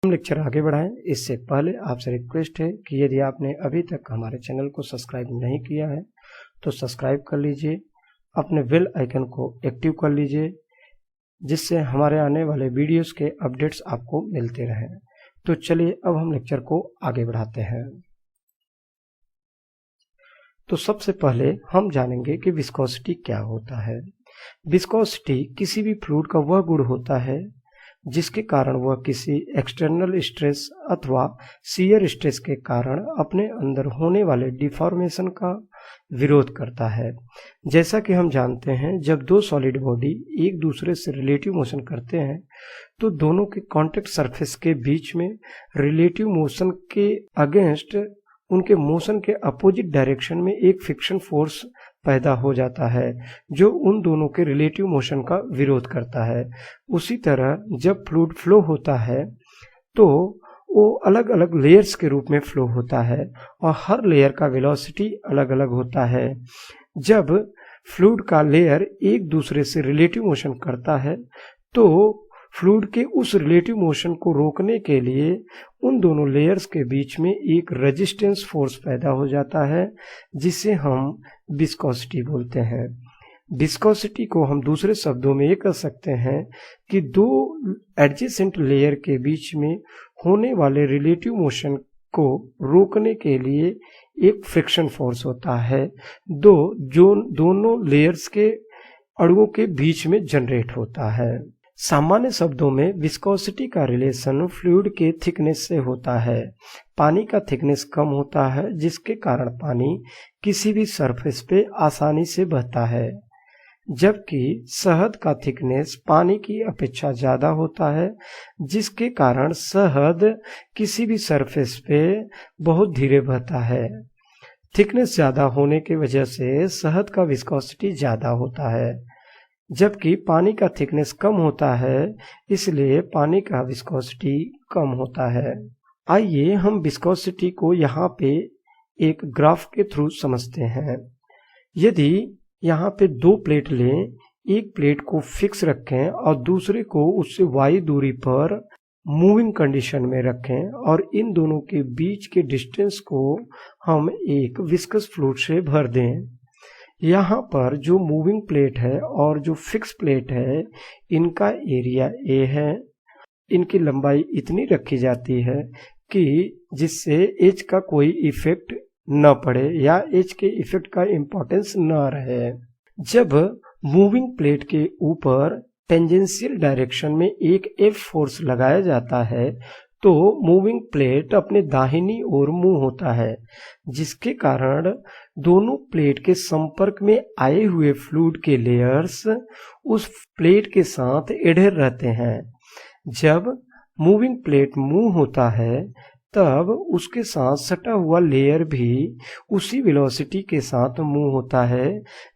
हम लेक्चर आगे बढ़ाएं इससे पहले आपसे रिक्वेस्ट है कि यदि आपने अभी तक हमारे चैनल को सब्सक्राइब नहीं किया है तो सब्सक्राइब कर लीजिए, अपने बेल आइकन को एक्टिव कर लीजिए जिससे हमारे आने वाले वीडियोस के अपडेट्स आपको मिलते रहें। तो चलिए अब हम लेक्चर को आगे बढ़ाते हैं। तो सबसे पहले हम जानेंगे कि विस्कोसिटी क्या होता है। विस्कोसिटी किसी भी फ्लूइड का वह गुण होता है जिसके कारण वह किसी एक्सटर्नल स्ट्रेस अथवा शियर स्ट्रेस के कारण अपने अंदर होने वाले डिफॉर्मेशन का विरोध करता है। जैसा कि हम जानते हैं, जब दो सॉलिड बॉडी एक दूसरे से रिलेटिव मोशन करते हैं तो दोनों के कांटेक्ट सरफेस के बीच में रिलेटिव मोशन के अगेंस्ट उनके मोशन के अपोजिट डायरेक्शन में एक फ्रिक्शन फोर्स पैदा हो जाता है जो उन दोनों के रिलेटिव मोशन का विरोध करता है। उसी तरह जब फ्लूइड फ्लो होता है तो वो अलग अलग लेयर्स के रूप में फ्लो होता है और हर लेयर का वेलोसिटी अलग अलग होता है। जब फ्लूइड का लेयर एक दूसरे से रिलेटिव मोशन करता है तो फ्लूइड के उस रिलेटिव मोशन को रोकने के लिए उन दोनों लेयर्स के बीच में एक रेजिस्टेंस फोर्स पैदा हो जाता है जिसे हम विस्कोसिटी बोलते हैं। विस्कोसिटी को हम दूसरे शब्दों में ये कह सकते हैं कि दो एडजेसेंट लेयर के बीच में होने वाले रिलेटिव मोशन को रोकने के लिए एक फ्रिक्शन फोर्स होता है जो दोनों लेयर्स के अणुओं के बीच में जनरेट होता है। सामान्य शब्दों में विस्कोसिटी का रिलेशन फ्लूइड के थिकनेस से होता है। पानी का थिकनेस कम होता है जिसके कारण पानी किसी भी सरफेस पे आसानी से बहता है, जबकि शहद का थिकनेस पानी की अपेक्षा ज्यादा होता है जिसके कारण शहद किसी भी सरफेस पे बहुत धीरे बहता है। थिकनेस ज्यादा होने की वजह से शहद का विस्कोसिटी ज्यादा होता है, जबकि पानी का थिकनेस कम होता है इसलिए पानी का विस्कोसिटी कम होता है। आइए हम विस्कोसिटी को यहाँ पे एक ग्राफ के थ्रू समझते हैं। यदि यहाँ पे दो प्लेट लें, एक प्लेट को फिक्स रखें और दूसरे को उससे y दूरी पर मूविंग कंडीशन में रखें और इन दोनों के बीच के डिस्टेंस को हम एक विस्कस फ्लूइड से भर दें। यहाँ पर जो मूविंग प्लेट है और जो फिक्स प्लेट है इनका एरिया A है। इनकी लंबाई इतनी रखी जाती है कि जिससे एज का कोई इफेक्ट न पड़े या एज के इफेक्ट का इम्पोर्टेंस न रहे। जब मूविंग प्लेट के ऊपर टेंजेंशियल डायरेक्शन में एक F फोर्स लगाया जाता है तो मूविंग प्लेट अपने दाहिनी ओर मूव होता है, जिसके कारण दोनों प्लेट के संपर्क में आए हुए फ्लूइड के लेयर्स उस प्लेट के साथ एडहेर रहते हैं। जब मूविंग प्लेट मूव होता है तब उसके साथ सटा हुआ लेयर भी उसी वेलोसिटी के साथ मूव होता है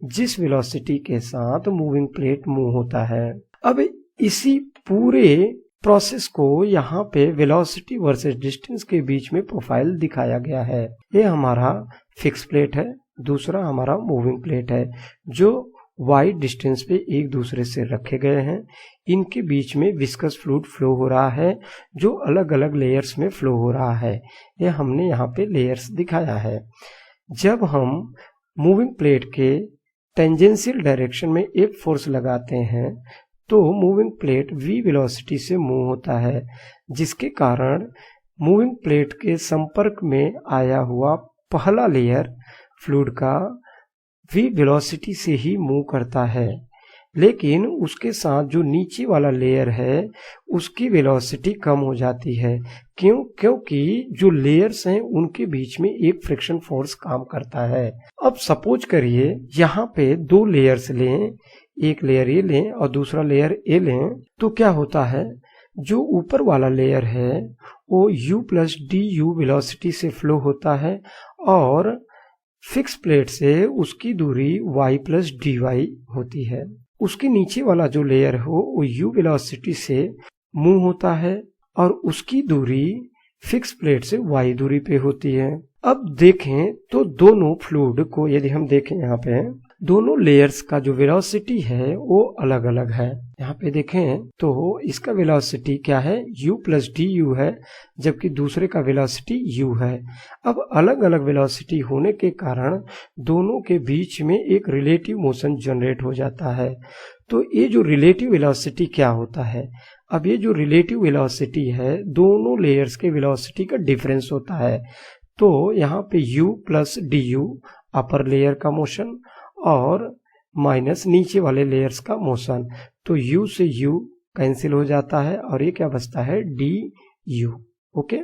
जिस वेलोसिटी के साथ मूविंग प्लेट मूव होता है। अब इसी पूरे प्रोसेस को यहाँ पे वेलोसिटी वर्सेस डिस्टेंस के बीच में प्रोफाइल दिखाया गया है। ये हमारा फिक्स प्लेट है, दूसरा हमारा मूविंग प्लेट है जो y डिस्टेंस पे एक दूसरे से रखे गए हैं। इनके बीच में विस्कस फ्लूइड फ्लो हो रहा है जो अलग अलग लेयर्स में फ्लो हो रहा है। ये हमने यहाँ पे लेयर्स दिखाया है। जब हम मूविंग प्लेट के टेंजेंशियल डायरेक्शन में एक फोर्स लगाते हैं तो मूविंग प्लेट v वेलोसिटी से मूव होता है, जिसके कारण मूविंग प्लेट के संपर्क में आया हुआ पहला लेयर फ्लूइड का v वेलोसिटी से ही मूव करता है, लेकिन उसके साथ जो नीचे वाला लेयर है उसकी वेलोसिटी कम हो जाती है। क्योंकि जो लेयर्स हैं उनके बीच में एक फ्रिक्शन फोर्स काम करता है। अब सपोज करिए यहाँ पे दो लेयर्स लें, एक लेयर ए लें और दूसरा लेयर ए लें, तो क्या होता है, जो ऊपर वाला लेयर है वो u plus D you velocity से फ्लो होता है और फिक्स प्लेट से उसकी दूरी y प्लस डी वाई होती है। उसके नीचे वाला जो लेयर हो वो u वेलोसिटी से मूव होता है और उसकी दूरी फिक्स प्लेट से y दूरी पे होती है। अब देखें तो दोनों फ्लूइड को यदि हम देखें यहाँ पे दोनों लेयर्स का जो वेलोसिटी है वो अलग अलग है। यहाँ पे देखें तो इसका वेलोसिटी क्या है, u प्लस डी यू है, जबकि दूसरे का वेलोसिटी u है। अब अलग अलग वेलोसिटी होने के कारण दोनों के बीच में एक रिलेटिव मोशन जनरेट हो जाता है। तो ये जो रिलेटिव वेलोसिटी क्या होता है, अब ये जो रिलेटिव वेलोसिटी है दोनों लेयर्स के वेलोसिटी का डिफरेंस होता है। तो यहाँ पे u plus D you upper layer का मोशन और माइनस नीचे वाले लेयर्स का मोशन, तो u से u कैंसिल हो जाता है और ये क्या बचता है, डी यू। ओके,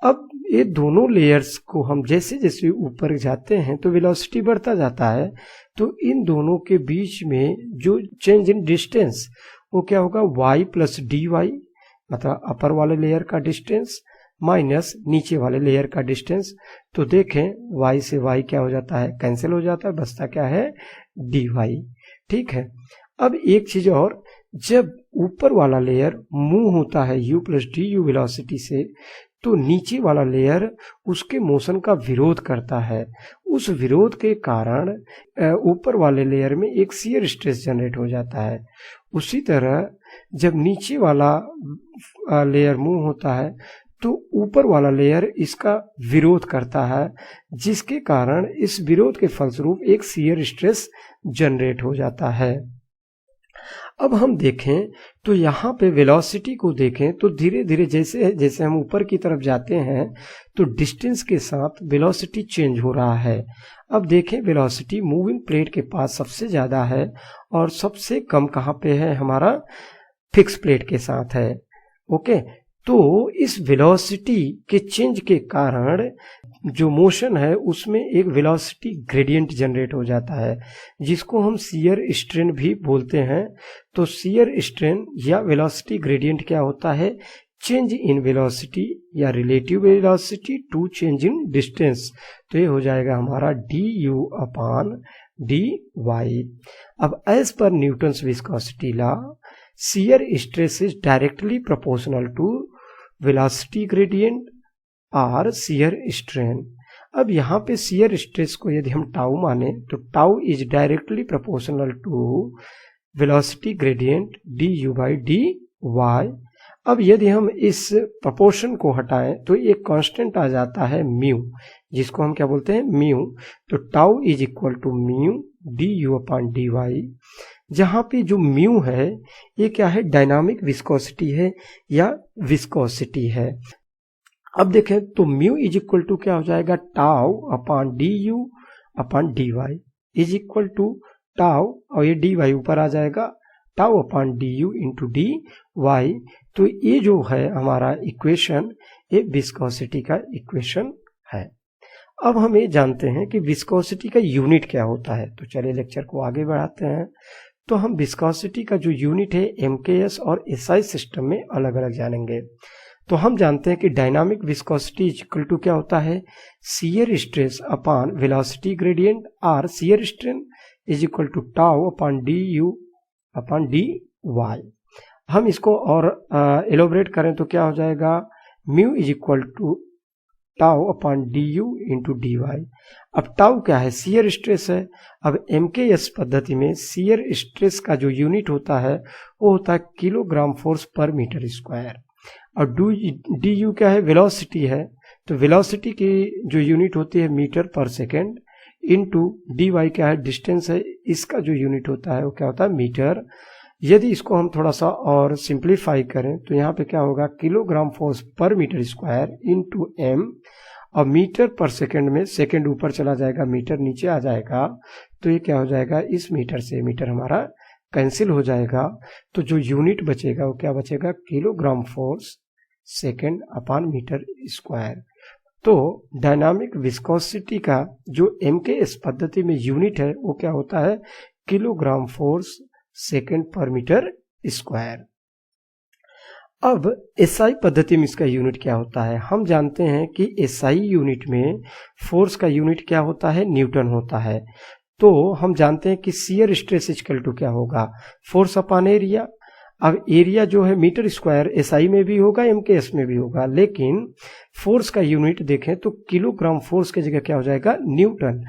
अब ये दोनों लेयर्स को हम जैसे जैसे ऊपर जाते हैं तो वेलोसिटी बढ़ता जाता है, तो इन दोनों के बीच में जो चेंज इन डिस्टेंस वो क्या होगा, y प्लस डी वाई, मतलब अपर वाले लेयर का डिस्टेंस माइनस नीचे वाले लेयर का डिस्टेंस। तो देखें y से y क्या हो जाता है, कैंसिल हो जाता है, बचता क्या है, dy। ठीक है, अब एक चीज और, जब ऊपर वाला लेयर मूव होता है u plus D you velocity से, तो नीचे वाला लेयर उसके मोशन का विरोध करता है। उस विरोध के कारण ऊपर वाले लेयर में एक शियर स्ट्रेस जनरेट हो जाता है। उसी तरह जब नीचे वाला लेयर मूव होता है तो ऊपर वाला लेयर इसका विरोध करता है, जिसके कारण इस विरोध के फलस्वरूप एक शियर स्ट्रेस जनरेट हो जाता है। अब हम देखें तो यहाँ पे वेलोसिटी को देखें तो धीरे धीरे जैसे जैसे हम ऊपर की तरफ जाते हैं तो डिस्टेंस के साथ वेलोसिटी चेंज हो रहा है। अब देखें वेलोसिटी मूविंग प्लेट के पास सबसे ज़्यादा है और सबसे कम कहाँ पे है, हमारा फिक्स प्लेट के साथ है। ओके, तो इस वेलोसिटी के चेंज के कारण जो मोशन है उसमें एक वेलोसिटी ग्रेडियंट जनरेट हो जाता है, जिसको हम शियर स्ट्रेन भी बोलते हैं। तो शियर स्ट्रेन या वेलोसिटी ग्रेडियंट क्या होता है, चेंज इन वेलोसिटी या relative velocity to change in distance. तो ये हो जाएगा हमारा d u upon d y. अब as per Newton's viscosity law, shear stress is directly proportional to velocity gradient और शियर स्ट्रेन। अब यहाँ पे शियर स्ट्रेस को यदि हम टाउ माने तो tau is directly proportional to velocity gradient d u by d y. अब यदि हम इस प्रोपोर्शन को हटाएं तो एक कांस्टेंट आ जाता है म्यू, जिसको हम क्या बोलते हैं, म्यू। तो tau is equal to mu d u upon d y, जहाँ पे जो म्यू है ये क्या है, डायनामिक विस्कोसिटी है या विस्कोसिटी है। अब देखें तो म्यू इज इक्वल टू क्या हो जाएगा, tau upon d u upon d y is equal to tau, और ये डी वाई ऊपर आ जाएगा, tau upon d u into d y. तो ये जो है हमारा इक्वेशन, ये विस्कोसिटी का इक्वेशन है। अब हम ये जानते हैं कि विस्कोसिटी का यूनिट क्या होता है, तो चलिए लेक्चर को आगे बढ़ाते हैं। तो हम विस्कोसिटी का जो यूनिट है एमकेएस और एसआई सिस्टम में अलग अलग जानेंगे। तो हम जानते हैं कि dynamic viscosity is equal to क्या होता है, shear stress upon velocity gradient और shear strain is equal to tau upon d u upon d y. हम इसको और एलोबरेट करें तो क्या हो जाएगा, mu is equal to tau upon d u into d y. अब टाउ क्या है, शियर स्ट्रेस है। अब एमकेएस पद्धति में शियर स्ट्रेस का जो यूनिट होता है वो होता है किलोग्राम फोर्स पर मीटर स्क्वायर, और डी यू क्या है, वेलोसिटी है। तो वेलोसिटी की जो यूनिट होती है मीटर पर सेकेंड, इनटू डी वाई क्या है, डिस्टेंस है, इसका जो यूनिट होता है वो क्या होता है, मीटर। यदि इसको हम थोड़ा सा और सिंप्लीफाई करें तो यहाँ पे क्या होगा, किलोग्राम फोर्स पर मीटर स्क्वायर इनटू एम, और मीटर पर सेकेंड में सेकेंड ऊपर चला जाएगा, मीटर नीचे आ जाएगा, तो ये क्या हो जाएगा, इस मीटर से मीटर हमारा कैंसिल हो जाएगा। तो जो यूनिट बचेगा वो क्या बचेगा, kilogram force second upon metre square. तो डायनामिक विस्कोसिटी का जो एमकेएस पद्धति में यूनिट है वो क्या होता है, किलोग्राम फोर्स सेकेंड पर मीटर स्क्वायर। अब एसआई पद्धति में इसका यूनिट क्या होता है, हम जानते हैं कि एसआई यूनिट में फोर्स का यूनिट क्या होता है, न्यूटन होता है। तो हम जानते हैं कि शियर स्ट्रेस इक्वल टू क्या होगा, फोर्स अपॉन एरिया। अब एरिया जो है मीटर स्क्वायर एसआई में भी होगा, एमकेएस में भी होगा, लेकिन फोर्स का यूनिट देखें तो किलोग्राम फोर्स की जगह क्या हो जाएगा, न्यूटन।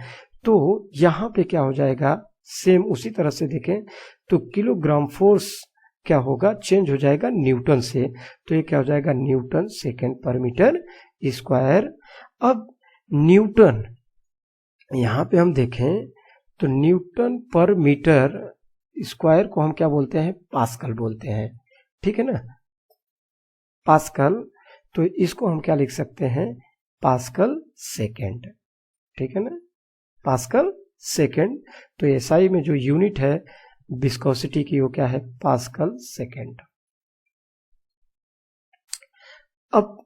तो यहाँ पे क्या हो जाएगा, सेम उसी तरह से देखें तो किलोग्राम फोर्स क्या होगा, चेंज हो जाएगा न्यूटन से, तो ये क्या हो जाएगा, न्यूटन सेकेंड पर मीटर स्क्वायर। अब न्यूटन यहाँ पे हम देखें तो न्यूटन पर मीटर स्क्वायर को हम क्या बोलते हैं, पास्कल बोलते हैं, ठीक है ना, पास्कल। तो इसको हम क्या लिख सकते हैं, पास्कल सेकेंड, ठीक है ना, पास्कल सेकेंड। तो एसआई में जो यूनिट है विस्कोसिटी की वो क्या है, पास्कल सेकेंड। अब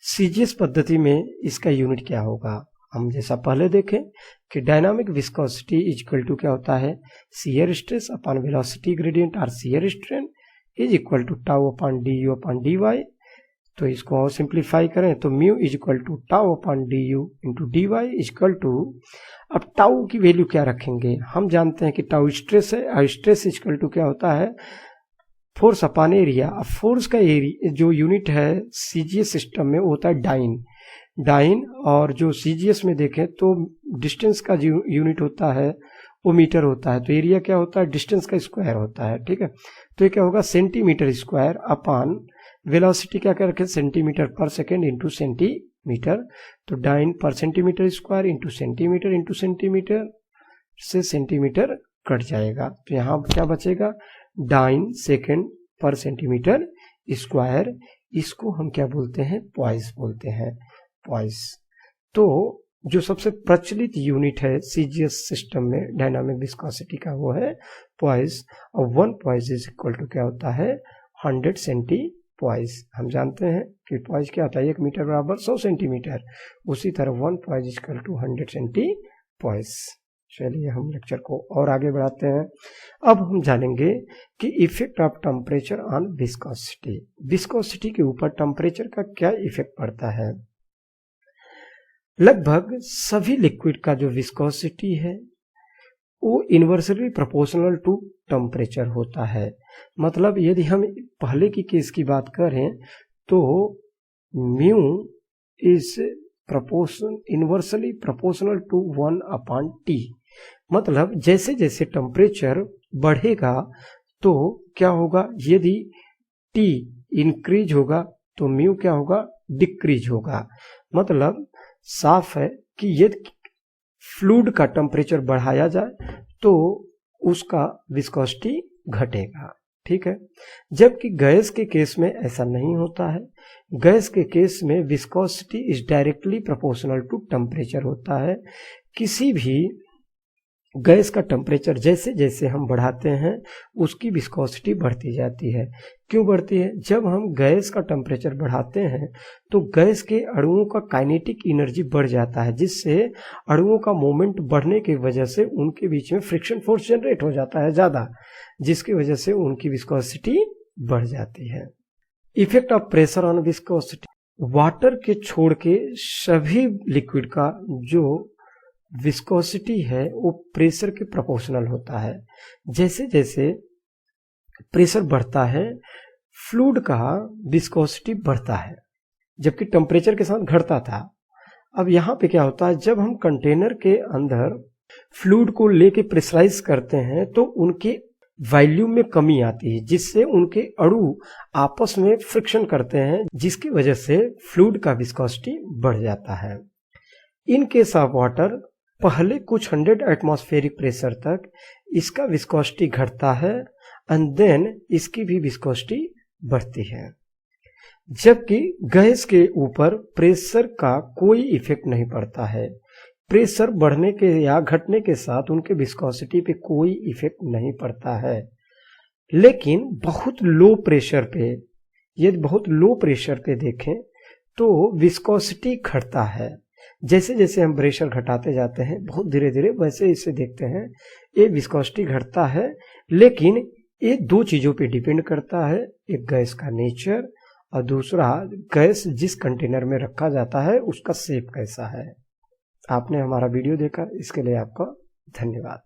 सीजीएस पद्धति में इसका यूनिट क्या होगा, हम जैसा पहले देखें कि dynamic viscosity is equal to क्या होता है, shear stress upon velocity gradient और shear strain is equal to tau upon d u upon d y. तो इसको और सिंप्लीफाई करें तो mu is equal to tau upon d u into d y is equal to, अब tau की value क्या रखेंगे, हम जानते हैं कि टाउ स्ट्रेस है और स्ट्रेस इज इक्वल टू क्या होता है, फोर्स अपॉन एरिया। अब फोर्स का एरिया जो यूनिट है सीजीएस सिस्टम में वो होता है डाइन, और जो सीजीएस में देखें तो डिस्टेंस का जो यूनिट होता है वो मीटर होता है, तो एरिया क्या होता है, डिस्टेंस का स्क्वायर होता है, ठीक है। तो ये क्या होगा, सेंटीमीटर स्क्वायर अपॉन वेलोसिटी क्या क्या रखें, सेंटीमीटर पर सेकेंड इंटू सेंटीमीटर, तो डाइन पर सेंटीमीटर स्क्वायर इंटू सेंटीमीटर से सेंटीमीटर कट जाएगा, तो यहाँ क्या बचेगा, डाइन सेकेंड पर सेंटीमीटर स्क्वायर। इसको हम क्या बोलते हैं, पॉइस बोलते हैं, पॉइस। तो जो सबसे प्रचलित यूनिट है सीजीएस सिस्टम में डायनामिक विस्कोसिटी का वो है पॉइस, और 1 पॉइस इज इक्वल टू क्या होता है, 100 सेंटी पॉइस। हम जानते हैं कि पॉइस क्या होता है, 1 मीटर बराबर 100 सेंटीमीटर, उसी तरह 1 poise is equal to 100 centipoise. चलिए हम लेक्चर को और आगे बढ़ाते हैं। अब हम जानेंगे कि effect of temperature on viscosity, viscosity के ऊपर टेम्परेचर का क्या इफेक्ट पड़ता है। लगभग सभी लिक्विड का जो विस्कोसिटी है वो इन्वर्सली प्रोपोर्शनल टू टेम्परेचर होता है। मतलब यदि हम पहले की केस की बात करें तो mu is inversely proportional to 1 upon t. मतलब जैसे जैसे टेम्परेचर बढ़ेगा तो क्या होगा, यदि टी इंक्रीज होगा तो म्यू क्या होगा, डिक्रीज होगा। मतलब साफ है कि यदि फ्लूइड का टेम्परेचर बढ़ाया जाए तो उसका विस्कोसिटी घटेगा, ठीक है। जबकि गैस के केस में ऐसा नहीं होता है, गैस के केस में viscosity is directly proportional to temperature होता है। किसी भी गैस का टेम्परेचर जैसे जैसे हम बढ़ाते हैं उसकी विस्कोसिटी बढ़ती जाती है। क्यों बढ़ती है, जब हम गैस का टेम्परेचर बढ़ाते हैं तो गैस के अणुओं का काइनेटिक एनर्जी बढ़ जाता है, जिससे अणुओं का मोमेंट बढ़ने की वजह से उनके बीच में फ्रिक्शन फोर्स जनरेट हो जाता है ज़्यादा, जिसकी वजह से उनकी विस्कोसिटी बढ़ जाती है। Effect of pressure on viscosity, water के छोड़ के सभी लिक्विड का जो विस्कोसिटी है वो प्रेशर के प्रोपोर्शनल होता है। जैसे जैसे प्रेशर बढ़ता है फ्लूइड का विस्कोसिटी बढ़ता है, जबकि टेम्परेचर के साथ घटता था। अब यहाँ पे क्या होता है, जब हम कंटेनर के अंदर फ्लूइड को लेके प्रेशराइज करते हैं तो उनके वॉल्यूम में कमी आती है, जिससे उनके अणु आपस में फ्रिक्शन करते हैं, जिसकी वजह से फ्लूइड का विस्कोसिटी बढ़ जाता है। इन केस ऑफ वाटर पहले कुछ 100 एटमॉस्फेरिक प्रेशर तक इसका विस्कोसिटी घटता है एंड देन इसकी भी विस्कोसिटी बढ़ती है। जबकि गैस के ऊपर प्रेशर का कोई इफेक्ट नहीं पड़ता है, प्रेशर बढ़ने के या घटने के साथ उनके विस्कोसिटी पे कोई इफेक्ट नहीं पड़ता है। लेकिन बहुत लो प्रेशर पे, यदि बहुत लो प्रेशर पे देखें तो विस्कोसिटी घटता है। जैसे जैसे हम प्रेशर घटाते जाते हैं बहुत धीरे धीरे वैसे इसे देखते हैं ये विस्कोसिटी घटता है। लेकिन ये दो चीज़ों पे डिपेंड करता है, एक गैस का नेचर और दूसरा गैस जिस कंटेनर में रखा जाता है उसका शेप कैसा है। आपने हमारा वीडियो देखा, इसके लिए आपका धन्यवाद।